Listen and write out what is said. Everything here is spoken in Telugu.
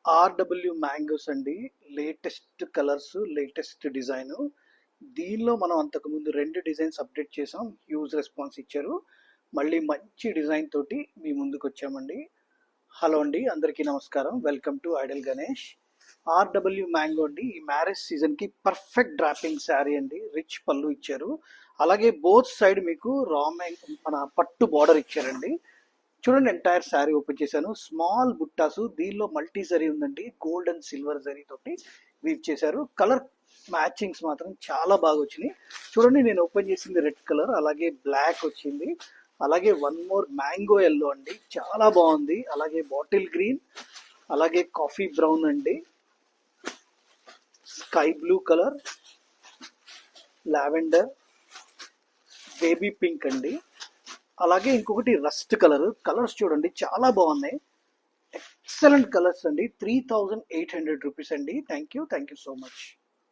ఆర్‌డబ్ల్యూ మ్యాంగోస్ అండి. Latest colours, latest design. దీనిలో మనం అంతకుముందు 2 డిజైన్స్ అప్డేట్ చేసాం. హ్యూజ్ రెస్పాన్స్ ఇచ్చారు. మళ్ళీ మంచి డిజైన్ తోటి మీ ముందుకొచ్చామండి. హలో అండి, అందరికీ నమస్కారం. Welcome to Idol Ganesh. RW mango అండి. ఈ మ్యారేజ్ సీజన్‌కి పర్ఫెక్ట్ డ్రాపింగ్ శారీ అండి. రిచ్ పళ్ళు ఇచ్చారు. అలాగే బోత్ సైడ్ మీకు మన పట్టు బార్డర్ ఇచ్చారండి. చూడండి, ఎంటైర్ శారీ ఓపెన్ చేశాను. స్మాల్ బుట్టాసు, దీనిలో మల్టీ జరీ ఉందండి. గోల్డ్ అండ్ సిల్వర్ జరీ తోటి వీవ్ చేశారు. కలర్ మ్యాచింగ్స్ మాత్రం చాలా బాగా వచ్చినాయి. చూడండి, నేను ఓపెన్ చేసింది రెడ్ కలర్, అలాగే బ్లాక్ వచ్చింది, అలాగే వన్ మోర్ మ్యాంగో ఎల్లో అండి, చాలా బాగుంది. అలాగే బాటిల్ గ్రీన్, అలాగే కాఫీ బ్రౌన్ అండి, sky blue colour, lavender, baby pink అండి, అలాగే ఇంకొకటి రస్ట్ కలర్. కలర్స్ చూడండి చాలా బాగున్నాయి. ఎక్సలెంట్ కలర్స్ అండి. 3800 రూపీస్ అండి. Thank you so much.